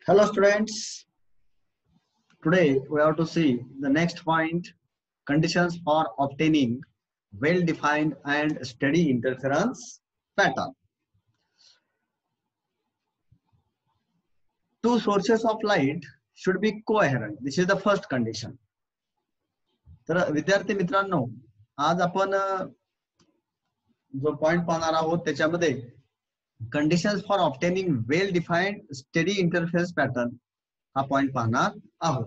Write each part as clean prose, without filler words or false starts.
Hello students, today we have to see the next point, conditions for obtaining well-defined and steady interference pattern. Two sources of light should be coherent. This is the first condition. तर विद्यार्थी मित्रांनो, आज आपण जो point पाहणार आहोत त्याच्यामध्ये conditions for obtaining well defined steady interference pattern हा पॉइंट पाहणार आहोत.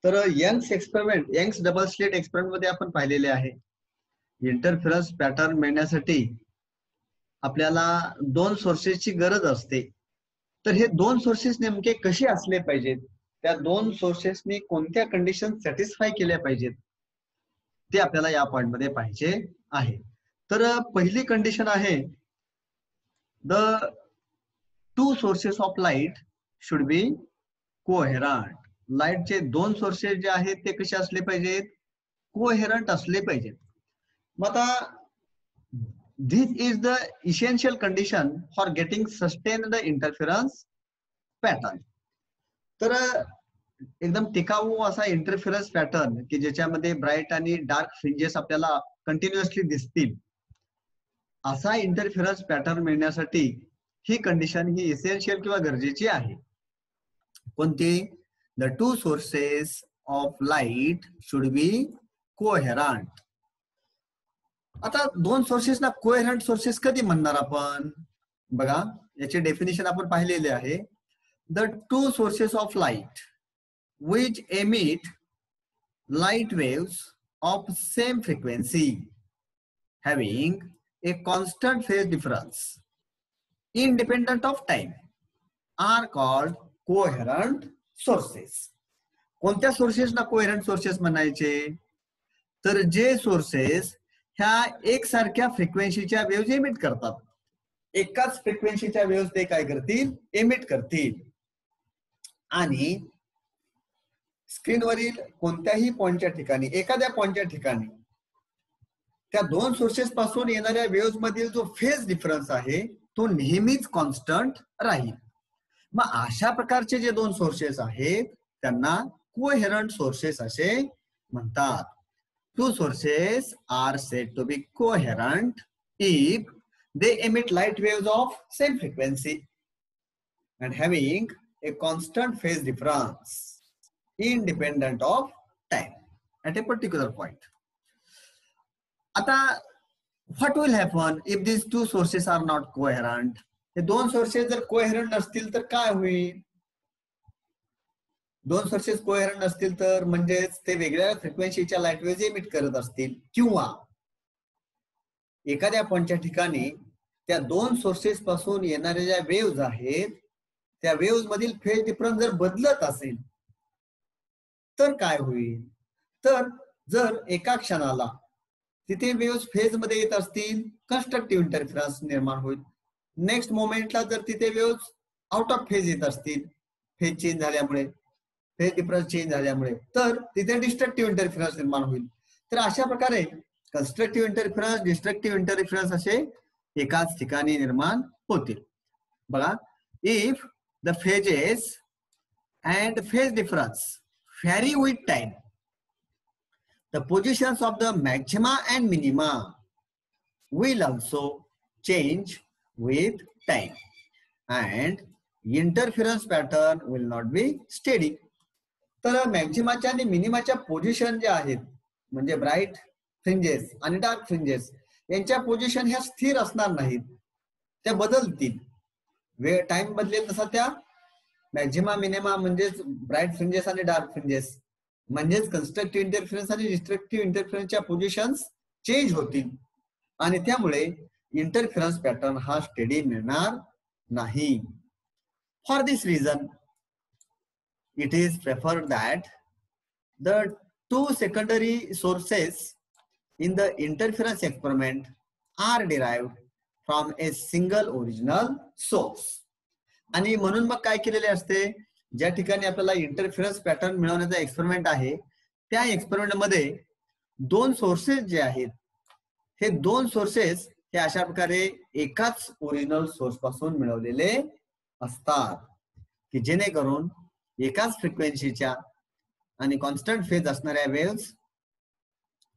तर यंग्स डबल स्लिट एक्सपेरिमेंट मध्ये आपण पाहिलेले आहे इंटरफेरन्स पॅटर्न मिळण्यासाठी आपल्याला दोन सोर्सेसची गरज असते. तर हे दोन सोर्सेस नेमके कसे असले पाहिजेत, त्या दोन सोर्सेसनी कोणत्या कंडिशन सॅटिस्फाय केल्या पाहिजेत ते आपल्याला या पॉइंट मध्ये पाहिजे आहे. तर पहिली कंडिशन आहे, the two sources of light should be coherent. लाईटचे दोन सोर्सेस जे आहेत ते कसे असले पाहिजेत, कोहेरंट असले पाहिजेत. मग आता this is the essential condition for getting sustained interference pattern. तर एकदम टिकाऊ असा इंटरफेरन्स पॅटर्न की ज्याच्यामध्ये ब्राईट आणि डार्क फ्रिंजेस आपल्याला कंटिन्युअसली दिसतील, असा इंटरफेरन्स पॅटर्न मिळण्यासाठी ही कंडिशन ही इसेन्शियल किंवा गरजेची आहे. कोणती? The two sources of light should be coherent. आता दोन सोर्सेसना कोहेरंट सोर्सेस कधी म्हणणार आपण? बघा, याचे डेफिनेशन आपण पाहिलेले आहे. The two sources of light which emit light waves of same frequency having a constant phase difference independent of time are called coherent sources. कोणत्या सोर्सेसना कोहेरंट सोर्सेस म्हणायचे? तर जे सोर्सेस ह्या एकसारख्या फ्रिक्वेन्सीच्या वेव्हज एमिट करतात, एकाच फ्रिक्वेन्सीच्या वेव्हज ते काय करतील, एमिट करतील, आणि स्क्रीनवरील कोणत्याही पॉइंटच्या ठिकाणी, एखाद्या पॉइंटच्या ठिकाणी त्या दोन सोर्सेस पासून येणाऱ्या वेव्हज मधील जो फेज डिफरन्स आहे तो नेहमीच कॉन्स्टंट राहील. मग अशा प्रकारचे जे दोन सोर्सेस आहेत त्यांना कोहेरंट सोर्सेस असे म्हणतात. Two sources are said to be coherent if they emit light waves of same frequency and having a constant phase difference independent of time at a particular point. आता what will happen if these two sources are not coherent? हे दोन sources जर coherent नसतील तर काय होईल? दोन sources coherent नसतील तर म्हणजेच ते वेगळ्या फ्रिक्वेन्सीच्या लाईट वेव्हज एमिट करत असतील, किंवा एखाद्या पॉइंटच्या ठिकाणी त्या दोन सोर्सेस पासून येणाऱ्या ज्या वेव्हज आहेत त्या वेव्हज मधील फेज डिफरन्स जर बदलत असेल तर काय होईल? तर जर एका क्षणाला तिथे वेव्हज फेज मध्ये येत असतील, कन्स्ट्रक्टिव्ह इंटरफेरन्स निर्माण होईल. नेक्स्ट मोमेंटला जर तिथे वेव्हज आउट ऑफ फेज येत असतील, फेज चेंज झाल्यामुळे, फेज डिफरन्स चेंज झाल्यामुळे, तर तिथे डिस्ट्रक्टिव्ह इंटरफेरन्स निर्माण होईल. तर अशा प्रकारे कन्स्ट्रक्टिव्ह इंटरफेरन्स, डिस्ट्रक्टिव्ह इंटरफेरन्स असे एकाच ठिकाणी निर्माण होतील. बघा, if the phases and phase difference vary with time, the positions of the maxima and minima will also change with time and interference pattern will not be steady. तर मॅक्झिमाच्या आणि मिनिमाच्या position ज्या आहेत, म्हणजे ब्राईट फ्रिंजेस आणि dark fringes यांच्या position ह्या स्थिर असणार नाहीत, त्या बदलतील. वेळ टाइम बदलेल तसा त्या मॅक्झिमा, मिनिमा म्हणजेच ब्राईट फ्रिंजेस आणि डार्क फ्रिंजेस म्हणजेच कन्स्ट्रक्टिव्ह इंटरफेरन्स आणि डिस्ट्रक्टिव्ह इंटरफेरन्सच्या पोझिशन्स चेंज होतील, आणि त्यामुळे इंटरफेरन्स पॅटर्न हा स्टेडी मिळणार नाही. For this reason it is preferred that the two secondary sources in the interference experiment are derived from a single original source. आणि म्हणून मग काय केलेले असते, ज्या ठिकाणी आपल्याला इंटरफेरन्स पॅटर्न मिळवण्याचा एक्सपेरिमेंट आहे त्या एक्सपेरिमेंट मध्ये दोन सोर्सेस जे आहेत हे दोन सोर्सेस हे अशा प्रकारे एकाच ओरिजिनल सोर्स पासून मिळवलेले असतात. की जेणेकरून एकाच फ्रिक्वेन्सीच्या आणि कॉन्स्टंट फेज असणाऱ्या वेव्स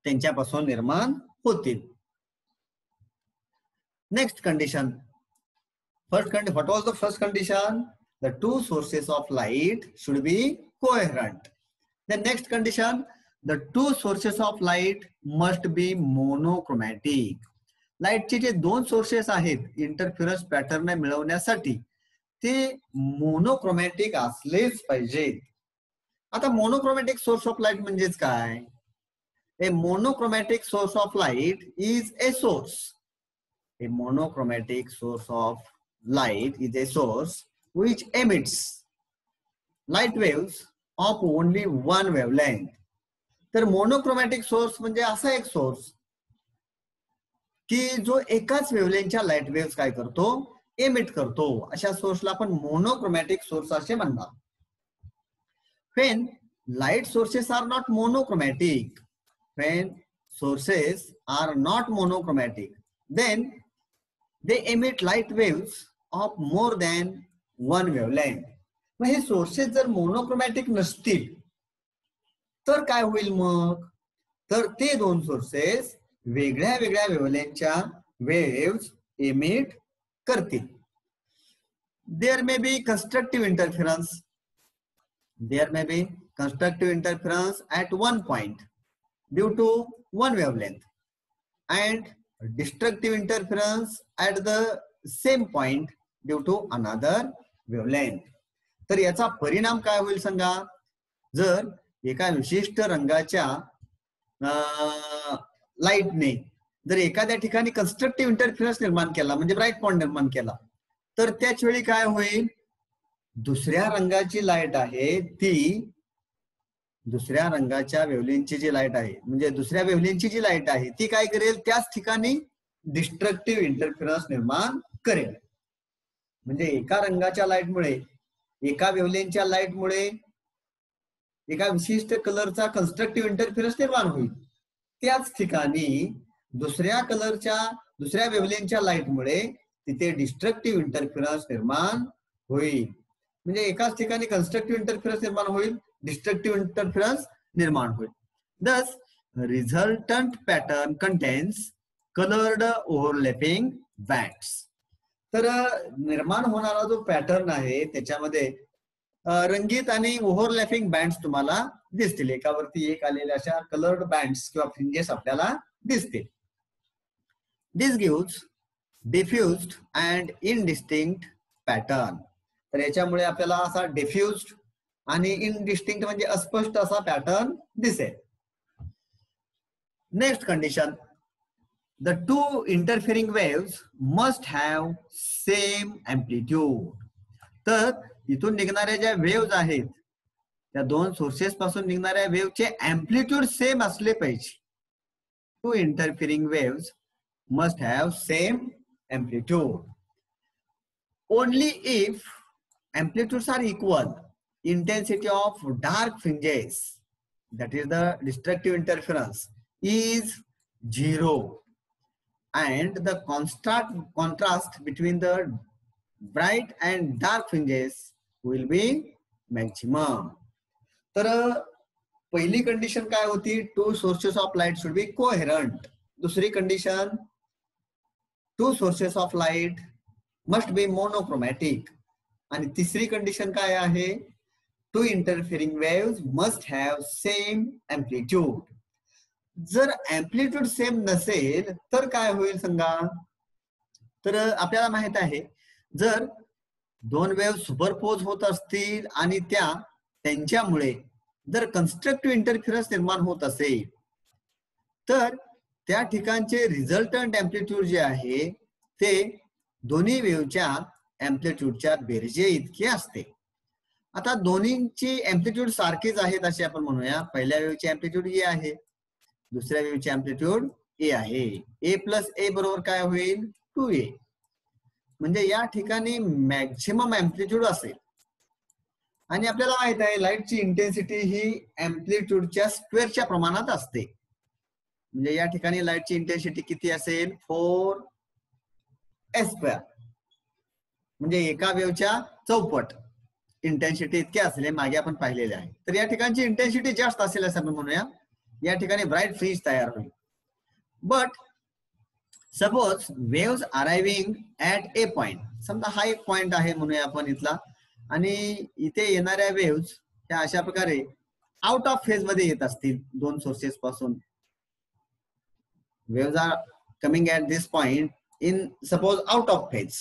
त्यांच्यापासून निर्माण होतील. Next condition, what was the first condition? The two sources of light should be coherent. The next condition, the two sources of light must be monochromatic. लाईटचे जे दोन सोर्सेस आहेत इंटरफिरन्स पॅटर्न मिळवण्यासाठी ते मोनोक्रोमॅटिक असलेच पाहिजेत. आता मोनोक्रोमॅटिक सोर्स ऑफ लाईट म्हणजेच काय? A monochromatic source of light is a source. A monochromatic source of light is a source which emits light waves of only one wavelength. तर monochromatic source म्हणजे असा एक source की जो एकाच वेव्हलेंथच्या light waves काय करतो, एमिट करतो. अशा सोर्सला आपण मोनोक्रोमॅटिक सोर्स असे म्हणणार. When light sources are not monochromatic, when sources are not monochromatic, then they emit light waves of more than one wavelength. मग हे सोर्सेस जर मोनोक्रोमॅटिक नसतील तर काय होईल मग? तर ते दोन सोर्सेस वेगळ्या वेगळ्या वेव्हलेंथच्या वेव्स एमिट करतील. There may be constructive interference. There may be constructive interference at one point due to one wavelength and destructive interference at the same point due to another wavelength. तर याचा परिणाम काय होईल सांगा? जर एका विशिष्ट रंगाच्या लाईटने जर एखाद्या ठिकाणी कंस्ट्रक्टिव्ह इंटरफिरन्स निर्माण केला म्हणजे ब्राईट पॉइंट निर्माण केला तर त्याच वेळी काय होईल? दुसऱ्या रंगाची लाईट आहे ती दुसऱ्या रंगाच्या वेव्हलेंथची जी लाईट आहे म्हणजे दुसऱ्या वेव्हलेंथची जी लाईट आहे ती काय करेल? त्याच ठिकाणी डिस्ट्रक्टिव्ह इंटरफिरन्स निर्माण करेल. म्हणजे एका रंगाच्या लाईटमुळे एका वेव्हलेंथच्या लाईटमुळे एका विशिष्ट कलरचा कंस्ट्रक्टिव्ह इंटरफिरन्स निर्माण होईल. त्याच ठिकाणी दुसऱ्या कलरच्या दुसऱ्या वेव्हलेंथच्या लाईटमुळे तिथे डिस्ट्रक्टिव्ह इंटरफिरन्स निर्माण होईल. म्हणजे एकाच ठिकाणी कंस्ट्रक्टिव्ह इंटरफिरन्स निर्माण होईल, डिस्ट्रक्टिव्ह इंटरफिरन्स निर्माण होईल. Thus, resultant pattern contains colored overlapping bands. तर निर्माण होणारा जो पॅटर्न आहे त्याच्यामध्ये रंगीत आणि ओव्हरलॅपिंग बँड्स तुम्हाला दिसतील. एकावरती एक आलेल्या अशा कलर्ड बँड्स किंवा फ्रिंजेस आपल्याला दिसतील. This gives diffused and indistinct pattern. तर याच्यामुळे आपल्याला असा डिफ्युज्ड आणि इनडिस्टिंक्ट म्हणजे अस्पष्ट असा पॅटर्न दिसेल. Next condition, the two interfering waves must have same amplitude. तर इथून निघणाऱ्या ज्या वेव्स आहेत त्या दोन सोर्सेस पासून निघणाऱ्या वेव्हचे एम्प्लिट्यूड सेम असले पाहिजे. Two interfering waves must have same amplitude. Only if amplitudes are equal, intensity of dark fringes, that is the destructive interference, is 0 and the contrast between the bright and dark fringes will be maximum. तर पहिली condition काय होती? Two sources of light should be coherent. दुसरी condition, two sources of light must be monochromatic. आणि तिसरी condition काय आहे? Two interfering waves must have same amplitude. जर एम्प्लिट्यूड सेम नसेल तर काय होईल सांगा? तर आपल्याला माहित आहे जर दोन वेव्ह सुपरपोज होत असतील आणि त्यांच्यामुळे जर कन्स्ट्रक्टिव्ह इंटरफिरन्स निर्माण होत असेल तर त्या ठिकाणचे रिझल्टंट एम्प्लिट्यूड जे आहे ते दोन्ही वेव्हच्या एम्प्लिट्यूडच्या बेरजे इतके असते. आता दोन्हींची एम्प्लिट्यूड सारखीच आहेत असे आपण म्हणूया. पहिल्या वेव्हची एम्प्लिट्यूड ए आहे, दुसऱ्या वेव्हची एम्प्लिट्यूड ए आहे. ए प्लस ए बरोबर काय होईल? 2a. म्हणजे या ठिकाणी मॅक्झिमम एम्प्लिट्यूड असेल. आणि आपल्याला माहित आहे लाईटची इंटेन्सिटी ही एम्प्लिट्यूडच्या स्क्वेअरच्या प्रमाणात असते. म्हणजे या ठिकाणी लाईटची इंटेन्सिटी किती असेल? 4a². म्हणजे एका वेव्हच्या चौपट. इंटेन्सिटी इतके असेल हे मागे आपण पाहिलेले आहे. तर या ठिकाणची इंटेन्सिटी जास्त असेल असं आपण म्हणूया. या ठिकाणी ब्राईट फ्रिंज तयार होईल. But suppose waves arriving at a point, समजा हा एक पॉइंट आहे म्हणूया आपण इथला, आणि इथे येणाऱ्या वेव्स ह्या अशा प्रकारे आउट ऑफ फेज मध्ये येत असतील दोन सोर्सेस पासून. Waves are coming at this point in suppose out of phase,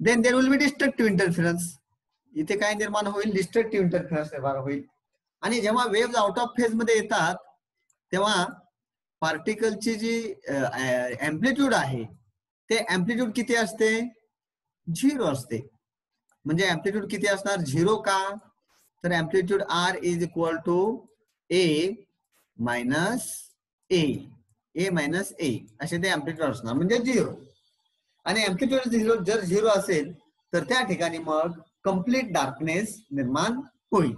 then there will be destructive interference. इथे काय निर्माण होईल? डिस्ट्रक्टिव्ह इंटरफिरन्स निर्माण होईल. आणि जेव्हा वेव्स आउट ऑफ फेज मध्ये येतात तेव्हा पार्टिकलची जी एम्प्लिट्यूड आहे ते एम्प्लिट्यूड किती असते? 0 असते. म्हणजे एम्प्लिट्यूड किती असणार? 0 का? तर amplitude R is equal to A minus A minus A असे ते एम्प्लिट्यूड असणार, म्हणजे 0. आणि एम्प्लिट्यूड जर 0 असेल तर त्या ठिकाणी मग कंप्लीट डार्कनेस निर्माण होईल.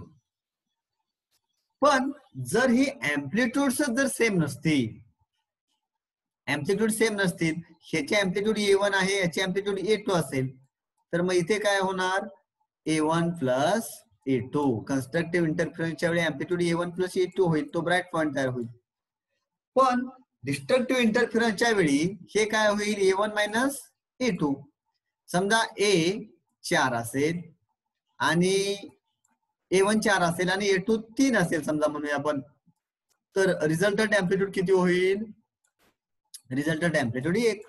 पण जर ही एम्प्लिट्यूड्स जर सेम नसतील, एम्प्लिट्यूड सेम नसतील, ह्याची एम्प्लिट्यूड A1 आहे, याची एम्प्लिट्यूड A2 असेल, तर मग इथे काय होणार? A1 plus A2. कन्स्ट्रक्टिव्ह इंटरफिरन्सच्या वेळी एम्प्लिट्यूड A1 प्लस A2 होईल, तो ब्राईट पॉइंट तयार होईल. पण डिस्ट्रक्टिव्ह इंटरफिरन्सच्या वेळी हे काय होईल? A1 minus A2. समजा A 4 असेल आणि A1 4 असेल आणि A2 3 असेल समजा म्हणूया आपण, तर रिझल्टंट एम्प्लिट्यूड किती होईल? Resultant amplitude 1.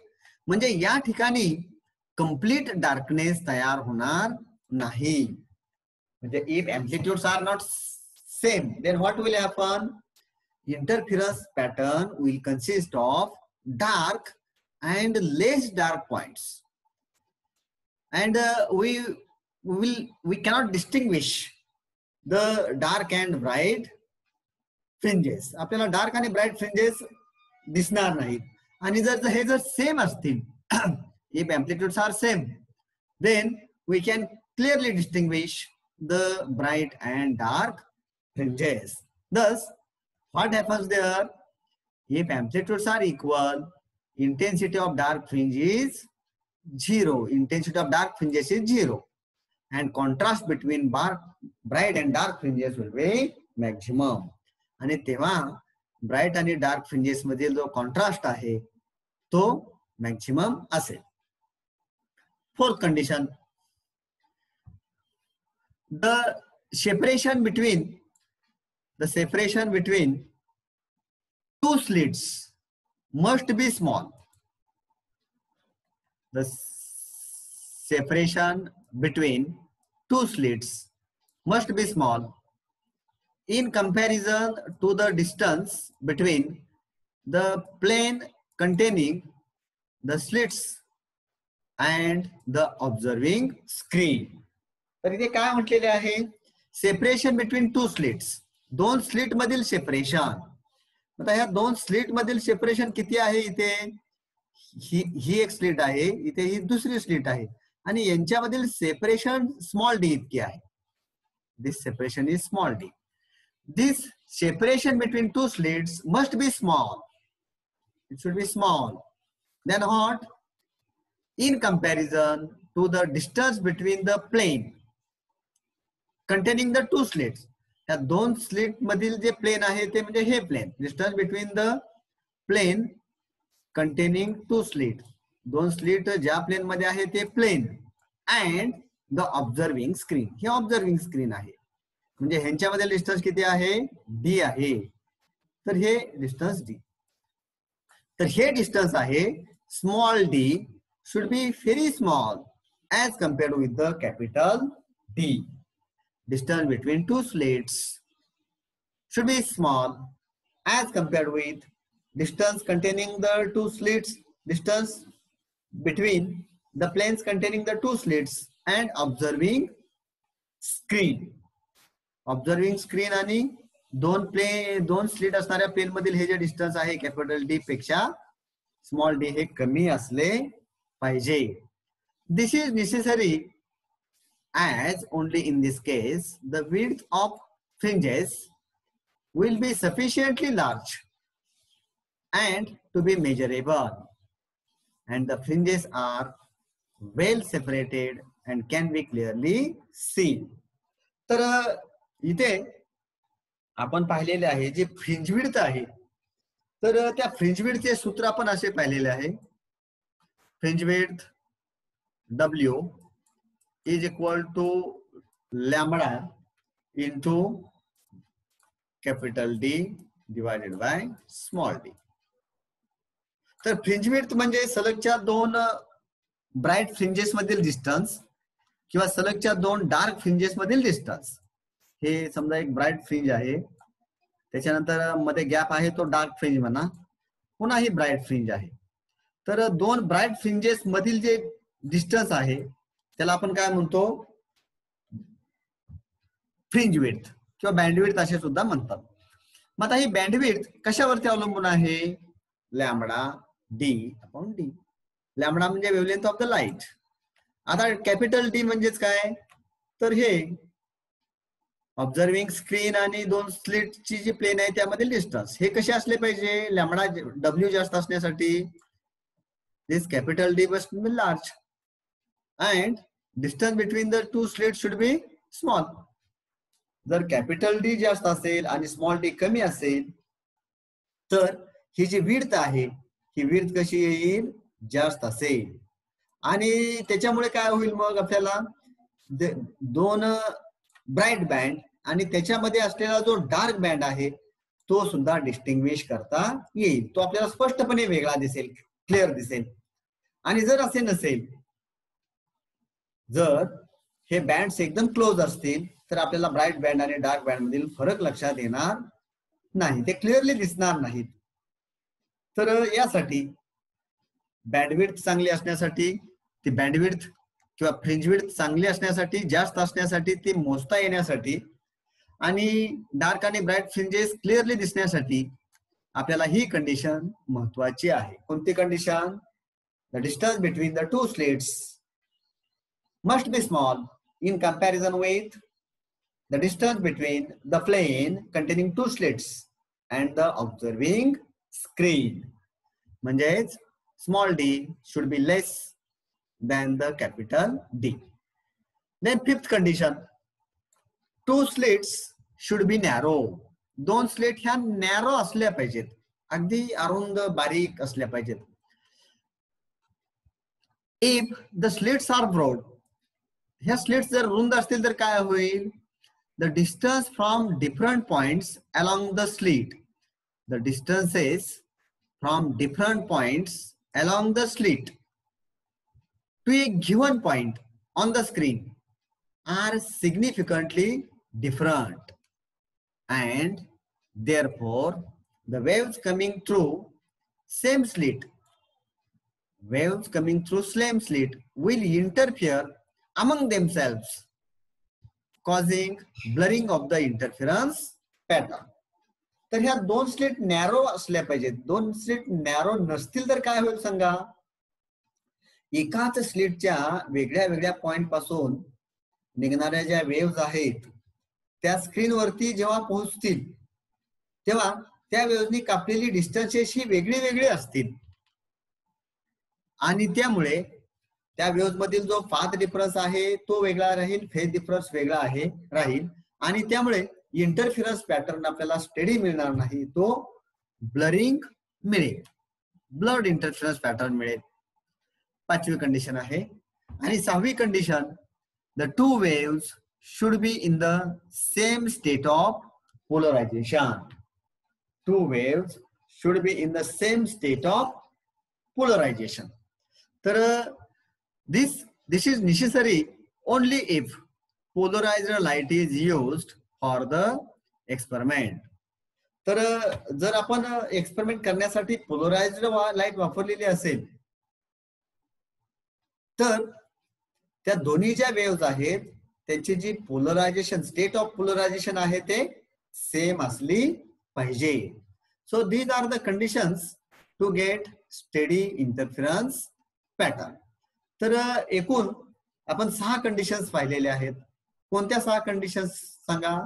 म्हणजे या ठिकाणी कंप्लीट डार्कनेस तयार होणार नाही. म्हणजे if amplitudes are not same, then what will happen? Interference pattern will consist of dark and less dark points, and we cannot distinguish the dark and bright fringes. आपल्याला dark आणि bright fringes दिसणार नाहीत. आणि जर हे जर same असतील, if amplitudes are same, then we can clearly distinguish the bright and dark fringes. Thus what happens there? If amplitudes are equal, intensity of dark fringe is 0. Intensity of dark fringes is 0, and contrast between bright and dark fringes will be maximum. आणि तेव्हा bright आणि dark fringes मधील जो contrast आहे तो maximum असेल. Fourth condition, the separation between two slits must be small. The separation between two slits must be small in comparison to the distance between the plane containing the slits and the observing screen. तर इथे काय म्हटलेले आहे? Separation between two slits, दोन slit मधील separation. आता ह्या दोन स्लिट मधील सेपरेशन किती आहे? इथे ही एक स्लिट आहे, इथे ही दुसरी स्लिट आहे, आणि यांच्यामधील सेपरेशन स्मॉल डी इतकी आहे. This separation is small d. This separation between two slits must be small. It should be small. Then what? In comparison to the distance between the plane containing the two slits. या दोन slit मधील जे plain आहे ते म्हणजे हे plane. Distance between the plane containing two slit, दोन slit ज्या प्लेन मध्ये आहे ते plane, and the observing screen. हे ऑब्झर्विंग स्क्रीन आहे, म्हणजे ह्यांच्यामध्ये डिस्टन्स किती आहे? डी आहे. तर हे डिस्टन्स डी. तर हे डिस्टन्स आहे small D should be very small as compared with the capital D. Distance between two slits should be small as compared with distance containing the two slits, distance between the planes containing the two slits and observing screen. Observing screen आणि दोन slit असणाऱ्या plain मधील हे जे distance आहे capital D पेक्षा small D हे कमी असले पाहिजे. This is necessary as only in this case the width of fringes will be sufficiently large and to be measurable, and the fringes are well separated and can be clearly seen. तर इथे आपण पाहिलेले आहे जे fringe width आहे, तर त्या fringe विड्थचे सूत्र आपण असे पाहिलेले आहे. Fringe width W is equal to lambda into capital D divided by small d. तर फ्रिंज विड्थ म्हणजे सलगच्या दोन ब्राईट फ्रिंजेस मधील डिस्टन्स किंवा सलगच्या दोन डार्क फ्रिंजेस मधील डिस्टन्स. हे समजा एक ब्राईट फ्रिंज आहे, त्याच्यानंतर मध्ये गॅप आहे तो डार्क फ्रिंज म्हणा, पुन्हा ही ब्राईट फ्रिंज आहे. तर दोन ब्राईट फ्रिंजेस मधील जे डिस्टन्स आहे त्याला आपण काय म्हणतो, फ्रिंज विड्थ किंवा बँडविड्थ असे सुद्धा म्हणतात. मग आता ही बँडविड्थ कशावरती अवलंबून आहे, lambda D upon D. Lambda म्हणजे वेव्हलेंथ ऑफ द लाईट. आता कॅपिटल डी म्हणजेच काय, तर हे ऑब्झर्विंग स्क्रीन आणि दोन स्लिटची जी प्लेन आहे त्यामधील डिस्टन्स हे कसे असले पाहिजे, लॅम्बडा डब्ल्यू जास्त असण्यासाठी this capital D must be large and distance between the two slits should be small. जर कॅपिटल डी जास्त असेल आणि स्मॉल डी कमी असेल तर ही जी विड्थ आहे ही विड्थ कशी येईल, जास्त असेल. आणि त्याच्यामुळे काय होईल मग, आपल्याला दोन ब्राईट बँड आणि त्याच्यामध्ये असलेला जो डार्क बँड आहे तो सुद्धा डिस्टिंग्विश करता येईल. तो आपल्याला स्पष्टपणे वेगळा दिसेल, क्लिअर दिसेल. आणि जर असे नसेल, जर हे बँड्स एकदम क्लोज असतील तर आपल्याला ब्राईट बँड आणि डार्क बँड मधील फरक लक्षात येणार नाही, ते क्लिअरली दिसणार नाहीत. तर यासाठी बँडविड्थ चांगली असण्यासाठी, ती बँडविड्थ किंवा फ्रिंज विड्थ चांगली असण्यासाठी, जास्त असण्यासाठी, ती मोजता येण्यासाठी आणि डार्क आणि ब्राईट फ्रिंजेस क्लिअरली दिसण्यासाठी आपल्याला ही कंडिशन महत्वाची आहे. कोणती condition, the distance between the two slits must be small in comparison with the distance between the plane containing two slits and the observing screen. म्हणजेच small d should be less than the capital D. Then fifth condition, two slits should be narrow. दोन slit ह्या narrow असल्या पाहिजेत, अगदी अरुंद बारीक असल्या पाहिजेत. If the slits are broad, ह्या स्लिट्स जर रुंद असतील तर काय होईल, the distance from different points along the slit, the distances from different points along the slit to a given point on the screen are significantly different and therefore the waves coming through same slit will interfere among themselves, causing blurring of the interference pattern. तर ह्या दोन slit narrow असल्या पाहिजेत. दोन slit narrow नसतील तर काय होईल सांगा, एकाच स्लिटच्या वेगळ्या वेगळ्या पॉइंट पासून निघणाऱ्या ज्या वेव्स आहेत त्या स्क्रीनवरती जेव्हा पोहोचतील तेव्हा त्या वेव्सनी कापलेली डिस्टन्सेस ही वेगळी वेगळी असतील आणि त्यामुळे त्या वेव्स मधील जो पाथ डिफरन्स आहे तो वेगळा राहील, फेज डिफरन्स वेगळा राहील आणि त्यामुळे इंटरफिरन्स पॅटर्न आपल्याला स्टेडी मिळणार नाही, तो ब्लरिंग मिळेल, ब्लड इंटरफिरन्स पॅटर्न मिळेल. पाचवी कंडिशन आहे. आणि सहावी condition, the two waves should be in the same state of polarization. Two waves should be in the same state of polarization. तर this is necessary only if polarized light is used for the experiment. तर जर आपण experiment करण्यासाठी polarised light वापरलेली असेल तर त्या दोन्ही ज्या वेव्स आहेत त्यांची जी पोलरायझेशन, स्टेट ऑफ पोलरायझेशन आहे ते सेम असली पाहिजे. So these are the conditions to get steady interference pattern. तर एकूण आपण 6 कंडिशन्स पाहिलेले आहेत. कोणत्या 6 कंडिशन्स सांगा.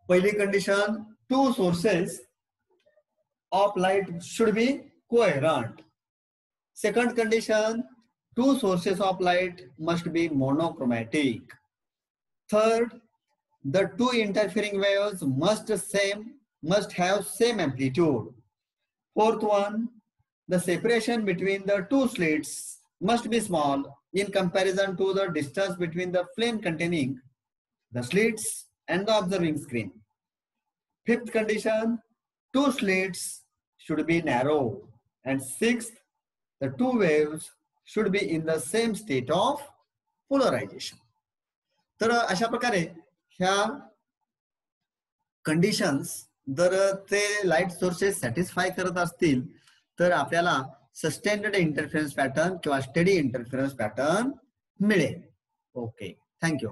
पहिली condition, two sources of light should be coherent. Second condition, two sources of light must be monochromatic. Third, the two interfering waves must have same amplitude. Fourth one, the separation between the two slits must be small in comparison to the distance between the flame containing the slits and the observing screen. Fifth condition, two slits should be narrow. And sixth, the two waves should be in the same state of polarization. तर अशा प्रकारे ह्या conditions जर ते light sources satisfy करत असतील तर आपल्याला सस्टेन्ड इंटरफेरन्स पॅटर्न किंवा स्टेडी इंटरफेरन्स पॅटर्न मिळेल. Okay, thank you.